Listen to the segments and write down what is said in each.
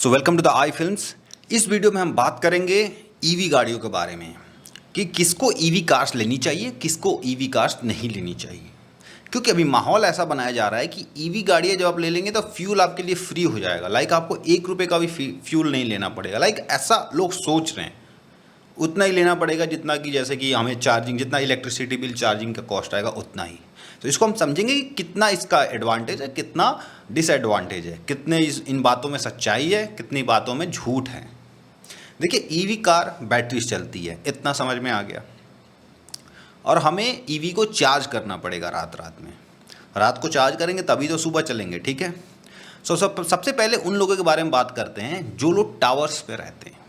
So welcome to the I films. इस वीडियो में हम बात करेंगे ईवी गाड़ियों के बारे में कि किसको ईवी कार्स लेनी चाहिए, किसको ईवी कार्स नहीं लेनी चाहिए। क्योंकि अभी माहौल ऐसा बनाया जा रहा है कि ईवी गाड़ियाँ जब आप ले लेंगे तो फ्यूल आपके लिए फ्री हो जाएगा। लाइक आपको 1 रुपये का भी फ्यूल नहीं लेना पड़ेगा। लाइक ऐसा लोग सोच रहे हैं, उतना ही लेना पड़ेगा जितना कि जैसे कि हमें चार्जिंग, जितना इलेक्ट्रिसिटी बिल चार्जिंग का कॉस्ट आएगा उतना ही। तो इसको हम समझेंगे कि कितना इसका एडवांटेज है, कितना डिसएडवांटेज है, कितने इन बातों में सच्चाई है, कितनी बातों में झूठ है। देखिए, ईवी कार बैटरी से चलती है, इतना समझ में आ गया। और हमें ईवी को चार्ज करना पड़ेगा रात रात में। रात को चार्ज करेंगे तभी तो सुबह चलेंगे, ठीक है। सबसे पहले उन लोगों के बारे में बात करते हैं जो लोग टावर्स पे रहते हैं।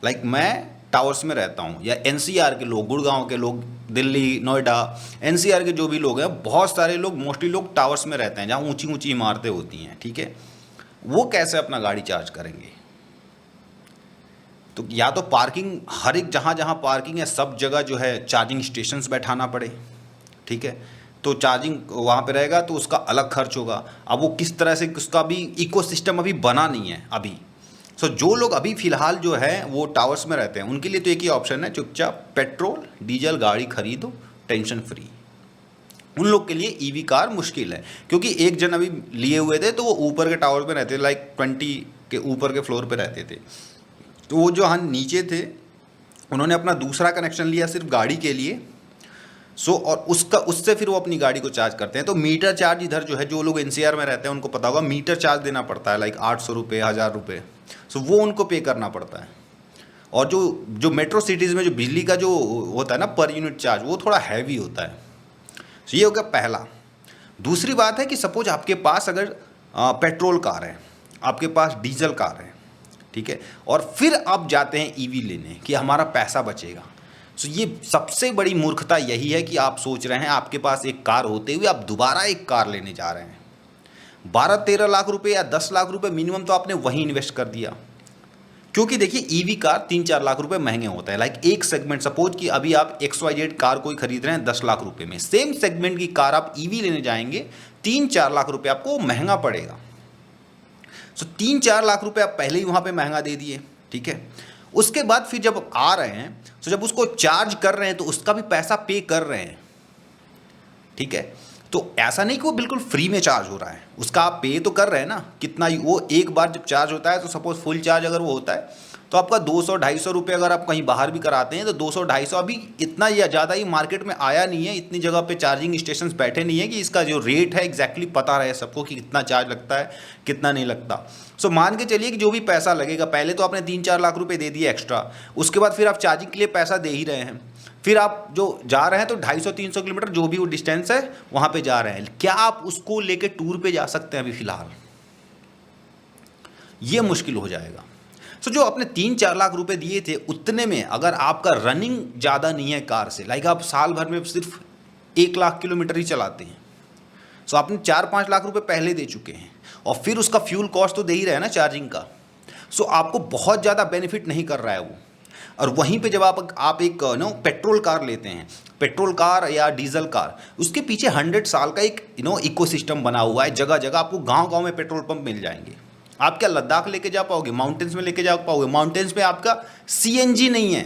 लाइक मैं टावर्स में रहता हूँ, या एनसीआर के लोग, गुड़गांव के लोग, दिल्ली, नोएडा, एनसीआर के जो भी लोग हैं, बहुत सारे लोग, मोस्टली लोग टावर्स में रहते हैं जहाँ ऊंची ऊंची इमारतें होती हैं, ठीक है। वो कैसे अपना गाड़ी चार्ज करेंगे? तो या तो पार्किंग, हर एक जहाँ जहाँ पार्किंग है सब जगह जो है चार्जिंग स्टेशंस बैठाना पड़े, ठीक है। तो चार्जिंग वहाँ पे रहेगा तो उसका अलग खर्च होगा। अब वो किस तरह से, उसका भी इकोसिस्टम अभी बना नहीं है अभी। जो लोग अभी फ़िलहाल जो है वो टावर्स में रहते हैं, उनके लिए तो एक ही ऑप्शन है, चुपचाप पेट्रोल डीजल गाड़ी खरीदो, टेंशन फ्री। उन लोग के लिए ईवी कार मुश्किल है, क्योंकि एक जन अभी लिए हुए थे तो वो ऊपर के टावर पे रहते थे, लाइक 20 के ऊपर के फ्लोर पे रहते थे। तो वो जो हम नीचे थे उन्होंने अपना दूसरा कनेक्शन लिया सिर्फ गाड़ी के लिए। और उससे फिर वो अपनी गाड़ी को चार्ज करते हैं। तो मीटर चार्ज इधर जो है, जो लोग एनसीआर में रहते हैं उनको पता होगा, मीटर चार्ज देना पड़ता है, लाइक 800 रुपये, 1000 रुपये। वो उनको पे करना पड़ता है। और जो मेट्रो सिटीज़ में जो बिजली का जो होता है ना पर यूनिट चार्ज, वो थोड़ा हैवी होता है। ये हो गया पहला। दूसरी बात है कि सपोज आपके पास अगर पेट्रोल कार है, आपके पास डीजल कार है, ठीक है, और फिर आप जाते हैं ईवी लेने कि हमारा पैसा बचेगा। ये सबसे बड़ी मूर्खता यही है कि आप सोच रहे हैं आपके पास एक कार होते हुए आप दोबारा एक कार लेने जा रहे हैं। 12-13 लाख रुपए या 10 लाख रुपए मिनिमम तो आपने वहीं इन्वेस्ट कर दिया। क्योंकि देखिए, ईवी कार 3-4 लाख रुपए महंगे होते हैं। लाइक एक सेगमेंट, सपोज कि अभी आप XYZ कार कोई खरीद रहे हैं 10 लाख रुपए में, सेम सेगमेंट की कार आप ईवी लेने जाएंगे 3-4 लाख रुपए आपको महंगा पड़ेगा। 3-4 लाख रुपए आप पहले ही वहां पे महंगा दे दिए, ठीक है। उसके बाद फिर जब आ रहे हैं, तो जब उसको चार्ज कर रहे हैं तो उसका भी पैसा पे कर रहे हैं, ठीक है। तो ऐसा नहीं कि वो बिल्कुल फ्री में चार्ज हो रहा है, उसका आप पे तो कर रहे हैं ना। कितना वो एक बार जब चार्ज होता है, तो सपोज फुल चार्ज अगर वो होता है तो आपका 200-250 रुपये, अगर आप कहीं बाहर भी कराते हैं तो 200-250। अभी इतना या ज़्यादा ही मार्केट में आया नहीं है, इतनी जगह पे चार्जिंग स्टेशन बैठे नहीं है कि इसका जो रेट है एग्जैक्टली पता रहे सबको कि कितना चार्ज लगता है, कितना नहीं लगता। मान के चलिए कि जो भी पैसा लगेगा, पहले तो आपने 3-4 लाख रुपए दे दिए एक्स्ट्रा, उसके बाद फिर आप चार्जिंग के लिए पैसा दे ही रहे हैं। फिर आप जो जा रहे हैं तो 250-300 किलोमीटर जो भी वो डिस्टेंस है वहाँ पे जा रहे हैं। क्या आप उसको लेके टूर पे जा सकते हैं? अभी फिलहाल ये मुश्किल हो जाएगा। जो आपने 3-4 लाख रुपए दिए थे, उतने में अगर आपका रनिंग ज़्यादा नहीं है कार से, लाइक आप साल भर में सिर्फ 1 लाख किलोमीटर ही चलाते हैं, आपने 4-5 लाख रुपए पहले दे चुके हैं, और फिर उसका फ्यूल कॉस्ट तो दे ही रहे हैं ना चार्जिंग का। आपको बहुत ज़्यादा बेनिफिट नहीं कर रहा है वो। और वहीं पे जब आप एक पेट्रोल कार लेते हैं, पेट्रोल कार या डीजल कार, उसके पीछे 100 साल का एक इकोसिस्टम बना हुआ है। जगह जगह आपको गांव-गांव में पेट्रोल पंप मिल जाएंगे। आप क्या लद्दाख लेके जा पाओगे? माउंटेन्स में लेके जा पाओगे? माउंटेन्स में आपका सीएनजी नहीं है।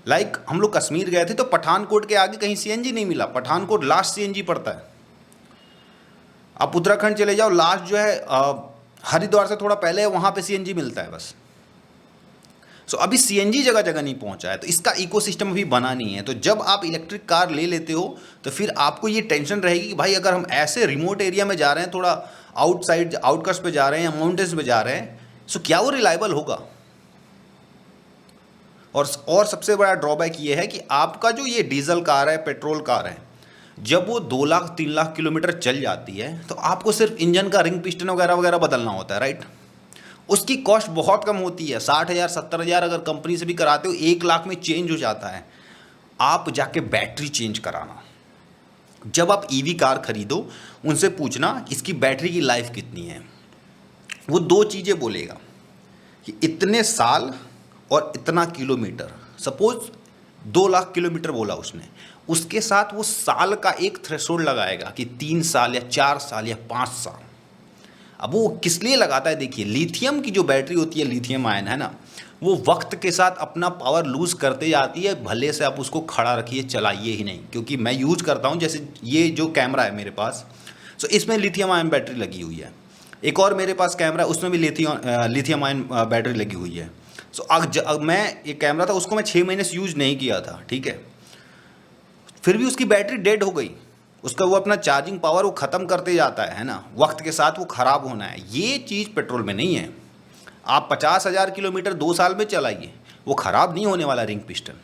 लाइक हम लोग कश्मीर गए थे तो पठानकोट के आगे कहीं सीएनजी नहीं मिला। पठानकोट लास्ट सीएनजी पड़ता है। आप उत्तराखंड चले जाओ, लास्ट जो है हरिद्वार से थोड़ा पहले है, वहाँ पे सीएनजी मिलता है बस। अभी सीएनजी जगह जगह नहीं पहुँचा है, तो इसका इकोसिस्टम अभी बना नहीं है। तो जब आप इलेक्ट्रिक कार ले लेते हो तो फिर आपको ये टेंशन रहेगी कि भाई अगर हम ऐसे रिमोट एरिया में जा रहे हैं, थोड़ा आउटसाइड आउटकट्स पे जा रहे हैं या माउंटेन्स पे जा रहे हैं, क्या वो रिलायबल होगा? और सबसे बड़ा ड्रॉबैक ये है कि आपका जो ये डीजल कार है, पेट्रोल कार है, जब वो 2 लाख 3 लाख किलोमीटर चल जाती है तो आपको सिर्फ इंजन का रिंग पिस्टन वगैरह वगैरह बदलना होता है, राइट। उसकी कॉस्ट बहुत कम होती है, 60,000 70,000 अगर कंपनी से भी कराते हो 1 लाख में चेंज हो जाता है। आप जाके बैटरी चेंज कराना। जब आप ईवी कार खरीदो, उनसे पूछना इसकी बैटरी की लाइफ कितनी है। वो 2 चीज़ें बोलेगा कि इतने साल और इतना किलोमीटर। सपोज 2 लाख किलोमीटर बोला उसने, उसके साथ वो साल का एक थ्रेशोल्ड लगाएगा कि 3 साल या 4 साल या 5 साल। अब वो किस लिए लगाता है, देखिए लिथियम की जो बैटरी होती है, लिथियम आयन है ना, वो वक्त के साथ अपना पावर लूज़ करते जाती है, भले से आप उसको खड़ा रखिए, चलाइए ही नहीं। क्योंकि मैं यूज करता हूँ, जैसे ये जो कैमरा है मेरे पास, सो इसमें लिथियम आयन बैटरी लगी हुई है। एक और मेरे पास कैमरा है, उसमें भी लिथियम आयन बैटरी लगी हुई है। सो अब मैं एक कैमरा था, उसको मैं 6 महीने से यूज नहीं किया था, ठीक है, फिर भी उसकी बैटरी डेड हो गई। उसका वो अपना चार्जिंग पावर वो ख़त्म करते जाता है ना, वक्त के साथ वो ख़राब होना है। ये चीज़ पेट्रोल में नहीं है। आप 50,000 किलोमीटर 2 साल में चलाइए, वो ख़राब नहीं होने वाला रिंग पिस्टन।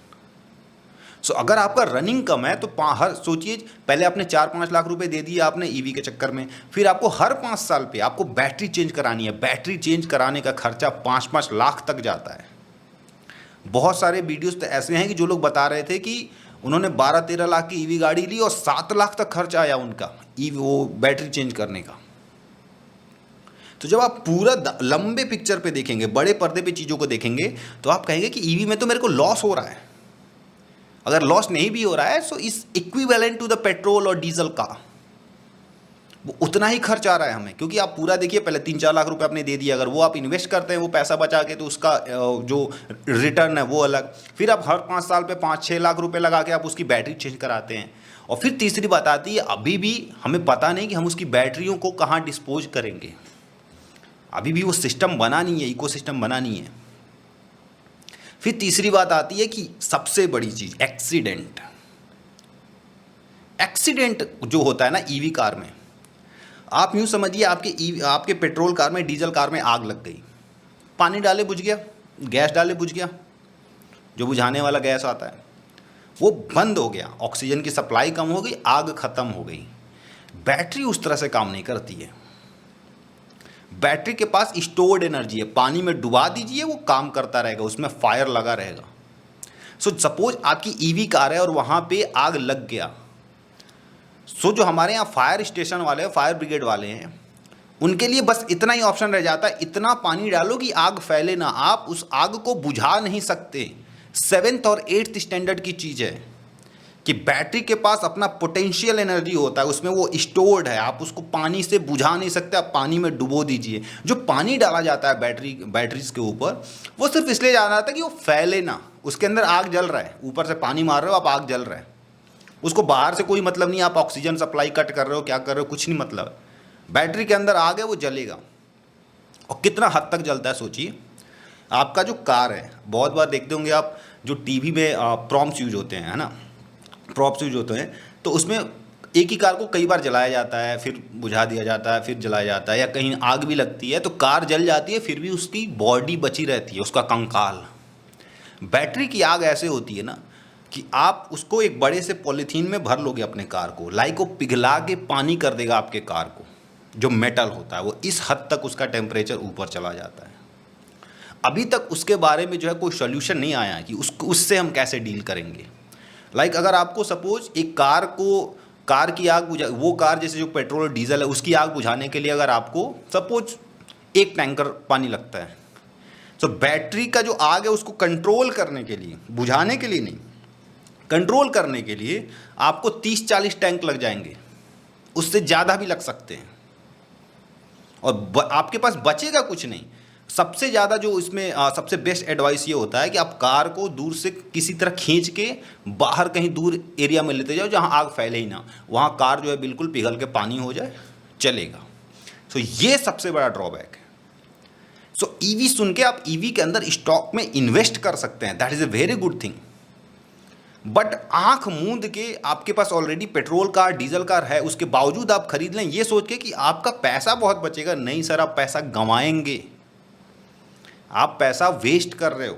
सो अगर आपका रनिंग कम है तो हर सोचिए, पहले आपने 4-5 लाख रुपए दे दिए आपने ईवी के चक्कर में, फिर आपको हर 5 साल पे आपको बैटरी चेंज करानी है। बैटरी चेंज कराने का खर्चा 5-5 लाख तक जाता है। बहुत सारे वीडियोस तो ऐसे हैं कि जो लोग बता रहे थे कि उन्होंने 12-13 लाख की ईवी गाड़ी ली और 7 लाख तक खर्चा आया उनका ईवी वो बैटरी चेंज करने का। तो जब आप पूरा लंबे पिक्चर पे देखेंगे, बड़े पर्दे पे चीज़ों को देखेंगे, तो आप कहेंगे कि ईवी में तो मेरे को लॉस हो रहा है। अगर लॉस नहीं भी हो रहा है, सो इस इक्विवेलेंट टू द पेट्रोल और डीजल का वो उतना ही खर्च आ रहा है हमें। क्योंकि आप पूरा देखिए, पहले 3-4 लाख रुपए आपने दे दिया, अगर वो आप इन्वेस्ट करते हैं वो पैसा बचा के, तो उसका जो रिटर्न है वो अलग। फिर आप हर 5 साल पे 5-6 लाख रुपए लगा के आप उसकी बैटरी चेंज कराते हैं। और फिर तीसरी बात आती है, अभी भी हमें पता नहीं कि हम उसकी बैटरियों को कहाँ डिस्पोज करेंगे। अभी भी वो सिस्टम बना नहीं है, इकोसिस्टम बना नहीं है। फिर तीसरी बात आती है कि सबसे बड़ी चीज, एक्सीडेंट। एक्सीडेंट जो होता है ना ईवी कार में, आप यूं समझिए, आपके पेट्रोल कार में, डीजल कार में आग लग गई, पानी डाले बुझ गया, गैस डाले बुझ गया, जो बुझाने वाला गैस आता है वो बंद हो गया, ऑक्सीजन की सप्लाई कम हो गई, आग खत्म हो गई। बैटरी उस तरह से काम नहीं करती है। बैटरी के पास स्टोर्ड एनर्जी है, पानी में डुबा दीजिए वो काम करता रहेगा, उसमें फायर लगा रहेगा। सो सपोज आपकी ईवी कार है और वहां पे आग लग गया, सो जो हमारे यहाँ फायर स्टेशन वाले, फायर ब्रिगेड वाले हैं, उनके लिए बस इतना ही ऑप्शन रह जाता है, इतना पानी डालो कि आग फैले ना। आप उस आग को बुझा नहीं सकते। 7th और 8th स्टैंडर्ड की चीज़ है कि बैटरी के पास अपना पोटेंशियल एनर्जी होता है, उसमें वो स्टोर्ड है, आप उसको पानी से बुझा नहीं सकते। आप पानी में डुबो दीजिए। जो पानी डाला जाता है बैटरीज के ऊपर, वो सिर्फ इसलिए डाला जाता है कि वो फैले ना। उसके अंदर आग जल रहा है, ऊपर से पानी मार रहे हो आप, आग जल रहा है, उसको बाहर से कोई मतलब नहीं। आप ऑक्सीजन सप्लाई कट कर रहे हो, क्या कर रहे हो, कुछ नहीं मतलब। बैटरी के अंदर आग है, वो जलेगा। और कितना हद तक जलता है सोचिए। आपका जो कार है, बहुत बार देखते होंगे आप, जो टीवी में प्रॉम्प्ट्स यूज होते हैं, है ना, प्रॉप्स यूज होते हैं, तो उसमें एक ही कार को कई बार जलाया जाता है, फिर बुझा दिया जाता है, फिर जलाया जाता है, या कहीं आग भी लगती है तो कार जल जाती है, फिर भी उसकी बॉडी बची रहती है, उसका कंकाल। बैटरी की आग ऐसे होती है ना कि आप उसको एक बड़े से पॉलीथीन में भर लोगे अपने कार को, लाइक वो पिघला के पानी कर देगा आपके कार को। जो मेटल होता है वो इस हद तक उसका टेम्परेचर ऊपर चला जाता है। अभी तक उसके बारे में जो है कोई सोल्यूशन नहीं आया है कि उससे हम कैसे डील करेंगे। लाइक अगर आपको सपोज एक कार की आग बुझा, वो कार जैसे जो पेट्रोल और डीजल है उसकी आग बुझाने के लिए अगर आपको सपोज 1 टैंकर पानी लगता है, तो बैटरी का जो आग है उसको कंट्रोल करने के लिए, बुझाने के लिए नहीं, कंट्रोल करने के लिए आपको 30-40 टैंक लग जाएंगे, उससे ज़्यादा भी लग सकते हैं, और आपके पास बचेगा कुछ नहीं। सबसे ज़्यादा जो इसमें सबसे बेस्ट एडवाइस ये होता है कि आप कार को दूर से किसी तरह खींच के बाहर कहीं दूर एरिया में लेते जाओ जहाँ आग फैले ही ना, वहाँ कार जो है बिल्कुल पिघल के पानी हो जाए, चलेगा। सो ये सबसे बड़ा ड्रॉबैक है। सो ईवी सुन के आप ईवी के अंदर स्टॉक में इन्वेस्ट कर सकते हैं, that is a very good thing. But आंख मूंद के आपके पास already petrol car, diesel car है, उसके बावजूद आप खरीद लें ये सोच के कि आपका पैसा बहुत बचेगा। नहीं सर, आप पैसा गंवाएंगे, आप पैसा वेस्ट कर रहे हो।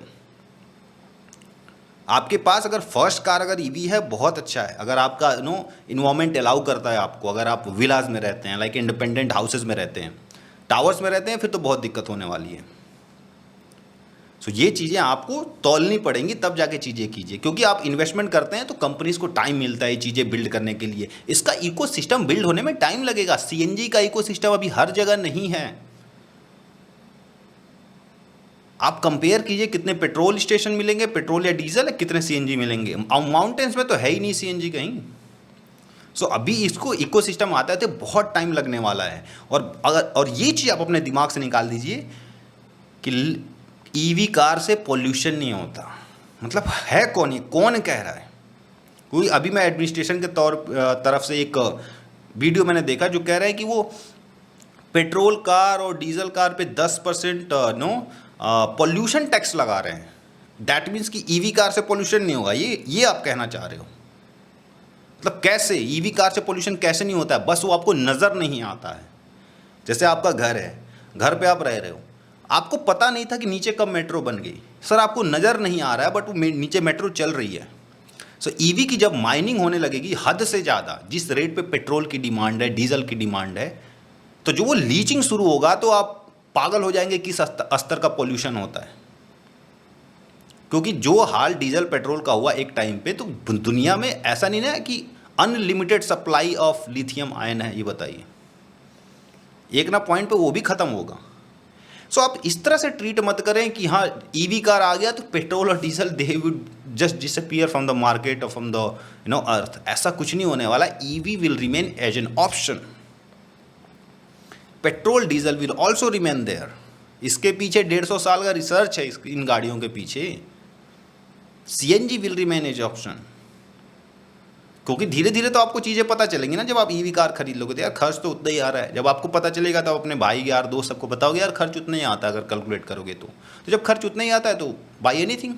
आपके पास अगर फर्स्ट कार अगर ईवी है, बहुत अच्छा है। अगर आपका इन्वायरमेंट अलाउ करता है आपको, अगर आप विलाज में रहते हैं, लाइक इंडिपेंडेंट हाउसेज में रहते हैं, टावर्स में रहते हैं, फिर तो बहुत दिक्कत होने वाली है। सो ये चीज़ें आपको तौलनी पड़ेंगी, तब जाके चीज़ें कीजिए। क्योंकि आप इन्वेस्टमेंट करते हैं तो कंपनीज को टाइम मिलता है चीज़ें बिल्ड करने के लिए। इसका इकोसिस्टम बिल्ड होने में टाइम लगेगा। सीएनजी का इकोसिस्टम अभी हर जगह नहीं है। आप कंपेयर कीजिए कितने पेट्रोल स्टेशन मिलेंगे, पेट्रोल या डीजल, कितने सीएनजी मिलेंगे। माउंटेन्स में तो है ही नहीं सीएनजी कहीं। सो अभी इसको इकोसिस्टम आता है तो बहुत टाइम लगने वाला है। और ये चीज़ आप अपने दिमाग से निकाल दीजिए कि ईवी कार से पोल्यूशन नहीं होता। मतलब है कौन, ये कौन कह रहा है? कोई अभी मैं एडमिनिस्ट्रेशन के तरफ से एक वीडियो मैंने देखा जो कह रहा है कि वो पेट्रोल कार और डीजल कार पे 10% पोल्यूशन टैक्स लगा रहे हैं। दैट मीन्स कि ईवी कार से पोल्यूशन नहीं होगा, ये आप कहना चाह रहे हो? मतलब कैसे ईवी कार से पोल्यूशन कैसे नहीं होता है? बस वो आपको नज़र नहीं आता है। जैसे आपका घर है, घर पे आप रह रहे हो, आपको पता नहीं था कि नीचे कब मेट्रो बन गई। सर आपको नज़र नहीं आ रहा है बट वो नीचे मेट्रो चल रही है। सो ईवी की जब माइनिंग होने लगेगी हद से ज़्यादा, जिस रेट पे पेट्रोल की डिमांड है, डीजल की डिमांड है, तो जो वो लीचिंग शुरू होगा तो आप पागल हो जाएंगे किस स्तर का पोल्यूशन होता है। क्योंकि जो हाल डीजल पेट्रोल का हुआ एक टाइम पे, तो दुनिया में ऐसा नहीं ना कि unlimited supply of lithium ion है। ये बताइए, एक ना पॉइंट पे वो भी खत्म होगा। सो आप इस तरह से ट्रीट मत करें कि हाँ ईवी कार आ गया तो पेट्रोल और diesel they would just disappear from the market और फ्रॉम द अर्थ। ऐसा कुछ नहीं होने वाला। EV will remain as an option. Petrol diesel will also remain there. इसके पीछे 150 साल का रिसर्च है इन गाड़ियों के पीछे। CNG will remain as option. क्योंकि धीरे धीरे तो आपको चीज़ें पता चलेंगी ना। जब आप ईवी कार खरीद लोगे तो यार खर्च तो उतना ही आ रहा है। जब आपको पता चलेगा तो अपने भाई यार दोस्त सबको बताओगे यार खर्च उतना ही आता है अगर कैलकुलेट करोगे तो जब खर्च उतना ही आता है तो बाय एनीथिंग।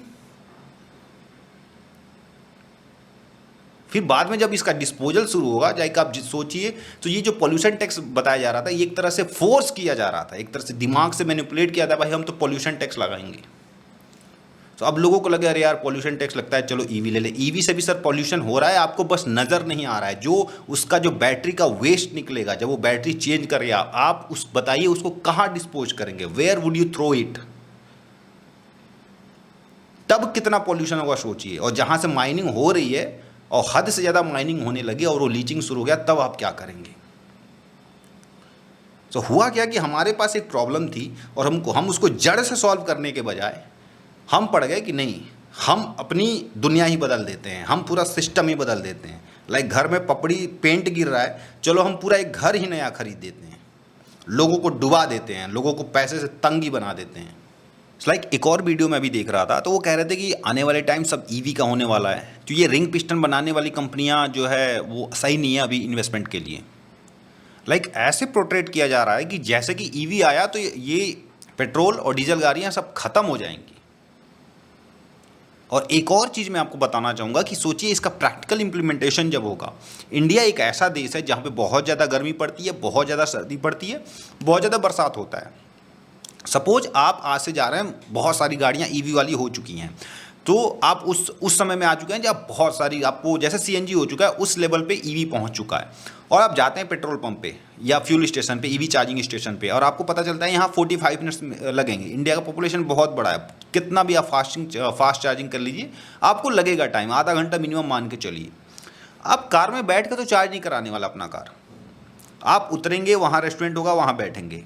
फिर बाद में जब इसका डिस्पोजल शुरू होगा, जाके आप सोचिए, तो ये जो पॉल्यूशन टैक्स बताया जा रहा था, ये एक तरह से फोर्स किया जा रहा था, एक तरह से दिमाग से मैनिपुलेट किया था, भाई हम तो पॉल्यूशन टैक्स लगाएंगे। तो अब लोगों को लगे अरे यार पॉल्यूशन टैक्स लगता है, चलो ईवी ले ले। ईवी से भी सर पॉल्यूशन हो रहा है, आपको बस नज़र नहीं आ रहा है। जो उसका जो बैटरी का वेस्ट निकलेगा, जब वो बैटरी चेंज करेगा, आप उस बताइए उसको कहाँ डिस्पोज करेंगे? Where would you throw it? तब कितना पॉल्यूशन होगा सोचिए। और जहाँ से माइनिंग हो रही है और हद से ज़्यादा माइनिंग होने लगी और वो लीचिंग शुरू हो गया, तब आप क्या करेंगे? तो हुआ क्या कि हमारे पास एक प्रॉब्लम थी और हम उसको जड़ से सॉल्व करने के बजाय हम पड़ गए कि नहीं, हम अपनी दुनिया ही बदल देते हैं, हम पूरा सिस्टम ही बदल देते हैं। लाइक घर में पपड़ी पेंट गिर रहा है, चलो हम पूरा एक घर ही नया खरीद देते हैं, लोगों को डुबा देते हैं, लोगों को पैसे से तंगी बना देते हैं। लाइक एक और वीडियो में भी देख रहा था, तो वो कह रहे थे कि आने वाले टाइम सब ईवी का होने वाला है। तो ये रिंग पिस्टन बनाने वाली कंपनियां जो है वो सही नहीं है अभी इन्वेस्टमेंट के लिए। लाइक ऐसे पोर्ट्रेट किया जा रहा है कि जैसे कि ईवी आया तो ये पेट्रोल और डीजल गाड़ियां सब खत्म हो जाएंगी। और एक और चीज़ मैं आपको बताना चाहूँगा कि सोचिए इसका प्रैक्टिकल इम्प्लीमेंटेशन जब होगा। इंडिया एक ऐसा देश है जहाँ पे बहुत ज़्यादा गर्मी पड़ती है, बहुत ज़्यादा सर्दी पड़ती है, बहुत ज़्यादा बरसात होता है। सपोज आप आज से जा रहे हैं, बहुत सारी गाड़ियाँ ईवी वाली हो चुकी हैं, तो आप उस समय में आ चुके हैं जब बहुत सारी आपको जैसे सीएनजी हो चुका है उस लेवल पे ईवी पहुंच चुका है। और आप जाते हैं पेट्रोल पंप पे या फ्यूल स्टेशन पे, ईवी चार्जिंग स्टेशन पे, और आपको पता चलता है यहाँ 45 मिनट्स लगेंगे। इंडिया का पॉपुलेशन बहुत बड़ा है, कितना भी आप फास्ट चार्जिंग कर लीजिए आपको लगेगा टाइम, आधा घंटा मिनिमम मान के चलिए। आप कार में बैठ के तो चार्ज नहीं कराने वाला अपना कार, आप उतरेंगे, वहाँ रेस्टोरेंट होगा, वहाँ बैठेंगे,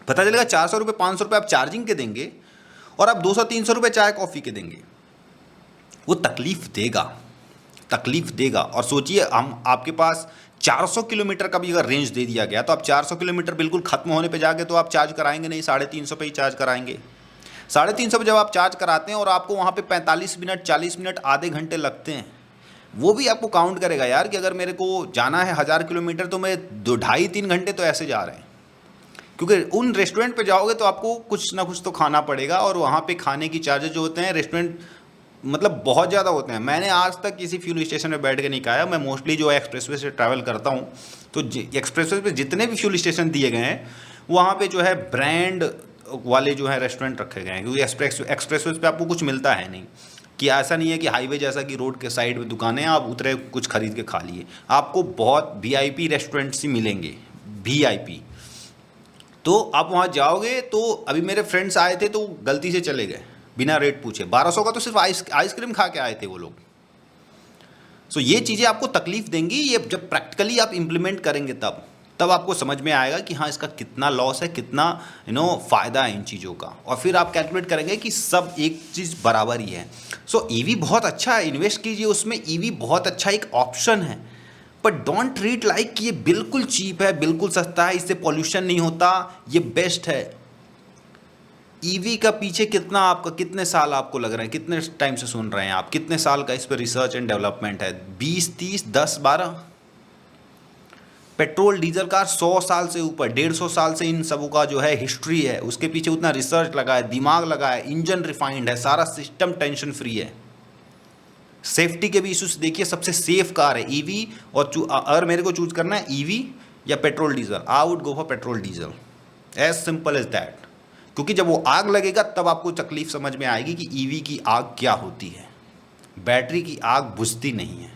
पता चलेगा 400 रुपये 500 रुपये आप चार्जिंग के देंगे और आप 200-300 रुपये चाय कॉफ़ी के देंगे। वो तकलीफ़ देगा। और सोचिए हम आपके पास 400 किलोमीटर का भी अगर रेंज दे दिया गया तो आप 400 किलोमीटर बिल्कुल ख़त्म होने पे जाके तो आप चार्ज कराएंगे नहीं, 350 पे ही चार्ज कराएंगे। 350 पे जब आप चार्ज कराते हैं और आपको वहाँ पे 45 मिनट 40 मिनट आधे घंटे लगते हैं, वो भी आपको काउंट करेगा यार कि अगर मेरे को जाना है 1000 किलोमीटर तो मैं 2-2.5-3 घंटे तो ऐसे जा रहे हैं। क्योंकि उन रेस्टोरेंट पे जाओगे तो आपको कुछ ना कुछ तो खाना पड़ेगा, और वहाँ पे खाने की चार्जेस जो होते हैं रेस्टोरेंट मतलब बहुत ज़्यादा होते हैं। मैंने आज तक किसी फ्यूल स्टेशन में बैठ के नहीं खाया। मैं मोस्टली जो एक्सप्रेसवे से ट्रैवल करता हूँ, तो एक्सप्रेसवे पे जितने भी फ्यूल स्टेशन दिए गए हैं वहाँ पे जो है ब्रांड वाले जो है रेस्टोरेंट रखे गए हैं, क्योंकि एक्सप्रेसवे पे आपको कुछ मिलता है नहीं। कि ऐसा नहीं है कि हाईवे जैसा कि रोड के साइड में दुकानें आप उतरे कुछ खरीद के खा लिए। आपको बहुत VIP रेस्टोरेंट्स ही मिलेंगे, VIP। तो आप वहाँ जाओगे तो अभी मेरे फ्रेंड्स आए थे तो गलती से चले गए बिना रेट पूछे, 1200 का तो सिर्फ आइसक्रीम खा के आए थे वो लोग। सो ये चीज़ें आपको तकलीफ देंगी। ये जब प्रैक्टिकली आप इम्प्लीमेंट करेंगे तब आपको समझ में आएगा कि हाँ इसका कितना लॉस है, कितना फ़ायदा है इन चीज़ों का। और फिर आप कैलकुलेट करेंगे कि सब एक चीज़ बराबर ही है। सो ईवी बहुत अच्छा है, इन्वेस्ट कीजिए उसमें। ईवी बहुत अच्छा एक ऑप्शन है, बट डोंट ट्रीट लाइक कि ये बिल्कुल चीप है, बिल्कुल सस्ता है, इससे पॉल्यूशन नहीं होता, ये बेस्ट है। ईवी का पीछे कितना आपका, कितने साल आपको लग रहे हैं, कितने टाइम से सुन रहे हैं आप, कितने साल का इस पर रिसर्च एंड डेवलपमेंट है? 20, 30, 10, 12। पेट्रोल डीजल कार 100 साल से ऊपर, 150 साल से इन सबों का जो है हिस्ट्री है, उसके पीछे उतना रिसर्च लगा है, दिमाग लगा है, इंजन रिफाइंड है, सारा सिस्टम टेंशन फ्री है। सेफ्टी के भी इशूज देखिए, सबसे सेफ कार है ईवी। और अगर मेरे को चूज करना है ईवी या petrol diesel, I would go for petrol diesel, as simple as that. क्योंकि जब वो आग लगेगा तब आपको तकलीफ समझ में आएगी कि ईवी की आग क्या होती है। बैटरी की आग बुझती नहीं है।